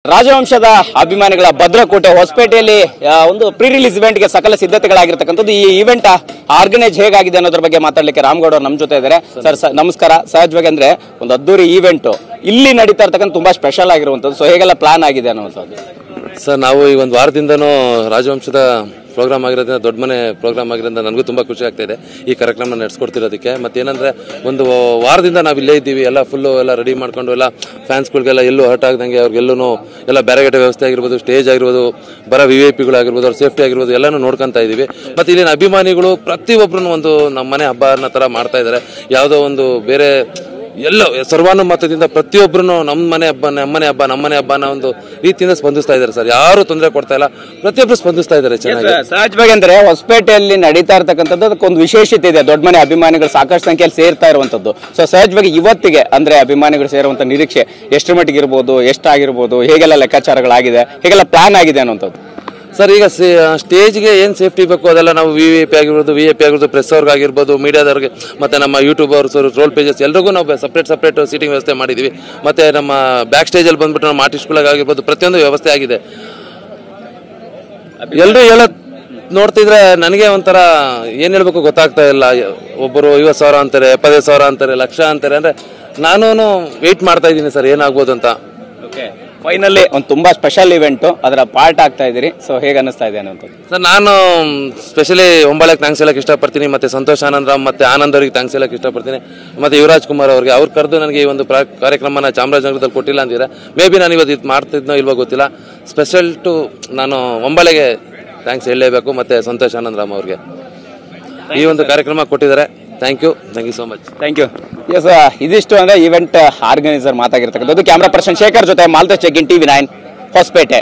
ರಾಜವಂಶದ ಅಭಿಮಾನಿಗಳ ಭದ್ರಕೋಟೆ ಹೊಸಪೇಟೆಯಲ್ಲಿ ಒಂದು ಪ್ರೀ ರಿಲೀಸ್ ಇವೆಂಟ್ಗೆ ಸಕಲ ಸಿದ್ಧತೆಗಳಾಗಿರ್ತಕ್ಕಂಥದ್ದು. ಈ ಇವೆಂಟ್ ಆರ್ಗನೈಸ್ ಹೇಗಾಗಿದೆ ಅನ್ನೋದ್ರ ಬಗ್ಗೆ ಮಾತಾಡಲಿಕ್ಕೆ ರಾಮಗೌಡ ಅವರು ನಮ್ಮ ಜೊತೆ ಇದ್ದಾರೆ. ಸರ್ ನಮಸ್ಕಾರ. ಸಹಜವಾಗಿ ಅಂದ್ರೆ ಒಂದು ಅದ್ದೂರಿ ಈವೆಂಟ್ ಇಲ್ಲಿ ನಡೀತಾ ಇರ್ತಕ್ಕಂಥ ತುಂಬಾ ಸ್ಪೆಷಲ್ ಆಗಿರುವಂತದ್ದು. ಸೊ ಹೇಗೆಲ್ಲ ಪ್ಲಾನ್ ಆಗಿದೆ ಅನ್ನುವಂಥದ್ದು? ಸರ್, ನಾವು ಈ ಒಂದು ವಾರದಿಂದನೂ ರಾಜವಂಶದ ಪ್ರೋಗ್ರಾಮ್ ಆಗಿರೋದ್ರಿಂದ, ದೊಡ್ಡ ಮನೆ ಪ್ರೋಗ್ರಾಮ್ ಆಗಿರೋದ್ರಿಂದ ನನಗೂ ತುಂಬ ಖುಷಿ ಆಗ್ತಾ ಇದೆ ಈ ಕಾರ್ಯಕ್ರಮ ನಡೆಸ್ಕೊಡ್ತಿರೋದಕ್ಕೆ. ಮತ್ತೇನಂದರೆ ಒಂದು ವಾರದಿಂದ ನಾವು ಇಲ್ಲೇ ಇದ್ದೀವಿ, ಎಲ್ಲ ಫುಲ್ಲು ಎಲ್ಲ ರೆಡಿ ಮಾಡ್ಕೊಂಡು ಎಲ್ಲ ಫ್ಯಾನ್ಸ್ಗಳಿಗೆಲ್ಲ ಎಲ್ಲೂ ಹರ್ಟ್ ಆಗದಂಗೆ ಅವ್ರಿಗೆಲ್ಲೂ ಎಲ್ಲ ಬ್ಯಾರಿಗೇಡ್ ವ್ಯವಸ್ಥೆ ಆಗಿರ್ಬೋದು, ಸ್ಟೇಜ್ ಆಗಿರ್ಬೋದು, ಬರೋ VIP-ಗಳಾಗಿರ್ಬೋದು, ಅವ್ರ ಸೇಫ್ಟಿ ಆಗಿರ್ಬೋದು ಎಲ್ಲನೂ ನೋಡ್ಕೊತಾ ಇದ್ದೀವಿ. ಮತ್ತು ಇಲ್ಲಿನ ಅಭಿಮಾನಿಗಳು ಪ್ರತಿಯೊಬ್ಬರೂ ಒಂದು ನಮ್ಮ ಮನೆ ಹಬ್ಬ ಅನ್ನೋ ಥರ ಮಾಡ್ತಾ ಇದ್ದಾರೆ. ಯಾವುದೋ ಒಂದು ಬೇರೆ ಎಲ್ಲ ಸರ್ವಾನುಮತದಿಂದ ಪ್ರತಿಯೊಬ್ಬರು ನಮ್ಮನೆ ಹಬ್ಬ ಅನ್ನೋ ಒಂದು ರೀತಿಯಿಂದ ಸ್ಪಂದಿಸ್ತಾ ಇದ್ದಾರೆ ಸರ್. ಯಾರು ತೊಂದರೆ ಕೊಡ್ತಾ ಇಲ್ಲ, ಪ್ರತಿಯೊಬ್ಬರು ಸ್ಪಂದಿಸ್ತಾ ಇದ್ದಾರೆ ಚೆನ್ನಾಗಿ. ಸಹಜವಾಗಿ ಅಂದ್ರೆ ಹೊಸಪೇಟೆಯಲ್ಲಿ ನಡೀತಾ ಇರ್ತಕ್ಕಂಥದ್ದು ಅದಕ್ಕೊಂದು ವಿಶೇಷತೆ ಇದೆ. ದೊಡ್ಡ ಮನೆ ಅಭಿಮಾನಿಗಳು ಸಾಕಷ್ಟು ಸಂಖ್ಯೆಯಲ್ಲಿ ಸೇರ್ತಾ ಇರುವಂತದ್ದು. ಸೊ ಸಹಜವಾಗಿ ಇವತ್ತಿಗೆ ಅಂದ್ರೆ ಅಭಿಮಾನಿಗಳು ಸೇರುವಂತ ನಿರೀಕ್ಷೆ ಎಷ್ಟು ಮಟ್ಟಿಗೆ ಇರ್ಬೋದು, ಎಷ್ಟಾಗಿರ್ಬೋದು, ಹೇಗೆಲ್ಲ ಲೆಕ್ಕಾಚಾರಗಳಾಗಿದೆ, ಹೇಗೆಲ್ಲ ಪ್ಲಾನ್ ಆಗಿದೆ ಅನ್ನುವಂಥದ್ದು? ಸರ್, ಈಗ ಸ್ಟೇಜ್ಗೆ ಏನು ಸೇಫ್ಟಿ ಬೇಕು ಅದೆಲ್ಲ ನಾವು VIP ಆಗಿರ್ಬೋದು, ಪ್ರೆಸ್ ಅವ್ರಿಗಾಗಿರ್ಬೋದು, ಮೀಡಿಯಾದವ್ರಿಗೆ, ಮತ್ತು ನಮ್ಮ ಯೂಟ್ಯೂಬರ್ಸ್, ಟ್ರೋಲ್ ಪೇಜಸ್ ಎಲ್ರಿಗೂ ನಾವು ಸಪ್ರೇಟ್ ಸೀಟಿಂಗ್ ವ್ಯವಸ್ಥೆ ಮಾಡಿದ್ದೀವಿ. ಮತ್ತು ನಮ್ಮ ಬ್ಯಾಕ್ ಸ್ಟೇಜಲ್ಲಿ ಬಂದ್ಬಿಟ್ಟು ನಮ್ಮ ಆರ್ಟಿಸ್ಟ್ಗಳಿಗಾಗಿರ್ಬೋದು ಪ್ರತಿಯೊಂದು ವ್ಯವಸ್ಥೆ ಆಗಿದೆ. ಎಲ್ಲರೂ ನೋಡ್ತಿದ್ರೆ ನನಗೆ ಒಂಥರ ಏನು ಹೇಳ್ಬೇಕು ಗೊತ್ತಾಗ್ತಾ ಇಲ್ಲ. ಒಬ್ಬರು 50,000 ಅಂತಾರೆ, 75,000 ಅಂತಾರೆ, ಲಕ್ಷ ಅಂತಾರೆ. ಅಂದರೆ ನಾನು ವೆಯ್ಟ್ ಮಾಡ್ತಾ ಇದ್ದೀನಿ ಸರ್ ಏನಾಗ್ಬೋದು ಅಂತ. ಫೈನಲಿ ಒಂದು ತುಂಬಾ ಸ್ಪೆಷಲ್ ಇವೆಂಟ್, ಅದರ ಪಾರ್ಟ್ ಆಗ್ತಾ ಇದ್ದೀರಿ. ಸೊ ಹೇಗೆ ಅನಿಸ್ತಾ ಇದೆ ಅನ್ನೋದು? ಸರ್, ನಾನು ಸ್ಪೆಷಲಿ ಒಂಬಳಕ್ಕೆ ಥ್ಯಾಂಕ್ಸ್ ಹೇಳಕ್ಕೆ ಇಷ್ಟಪಡ್ತೀನಿ. ಮತ್ತು ಸಂತೋಷ್ ಆನಂದರಾಮ್ ಮತ್ತು ಆನಂದ್ ಅವರಿಗೆ ಥ್ಯಾಂಕ್ಸ್ ಹೇಳಕ್ಕೆ ಇಷ್ಟಪಡ್ತೀನಿ. ಮತ್ತು ಯುವರಾಜ್ ಕುಮಾರ್ ಅವ್ರಿಗೆ, ಅವ್ರು ಕರೆದು ನನಗೆ ಈ ಒಂದು ಕಾರ್ಯಕ್ರಮನ ಚಾಮರಾಜನಗರದಲ್ಲಿ ಕೊಟ್ಟಿಲ್ಲ ಅಂದಿದ್ದಾರೆ. ಮೇ ಬಿ ನಾನು ಇವತ್ತು ಇದು ಮಾಡ್ತಿದ್ನೋ ಇಲ್ವೋ ಗೊತ್ತಿಲ್ಲ. ಸ್ಪೆಷಲ್ ಟು ನಾನು ಒಂಬಳೆಗೆ ಥ್ಯಾಂಕ್ಸ್ ಹೇಳಲೇಬೇಕು. ಮತ್ತು ಸಂತೋಷ್ ಆನಂದರಾಮ್ ಅವ್ರಿಗೆ ಈ ಒಂದು ಕಾರ್ಯಕ್ರಮ ಕೊಟ್ಟಿದ್ದಾರೆ. Thank you so much. Thank you. Yes, ಇದಿಷ್ಟು ಅಂದ್ರೆ ಇವೆಂಟ್ ಆರ್ಗನೈಸರ್ ಮಾತಾಗಿರ್ತಕ್ಕಂಥದ್ದು. ಕ್ಯಾಮ್ರಾ ಪರ್ಸನ್ ಶೇಖರ್ ಜೊತೆ ಮಾಲ್ತೇಶ್ ಜಗ್ಗಿನ್, TV9 ಹೊಸಪೇಟೆ.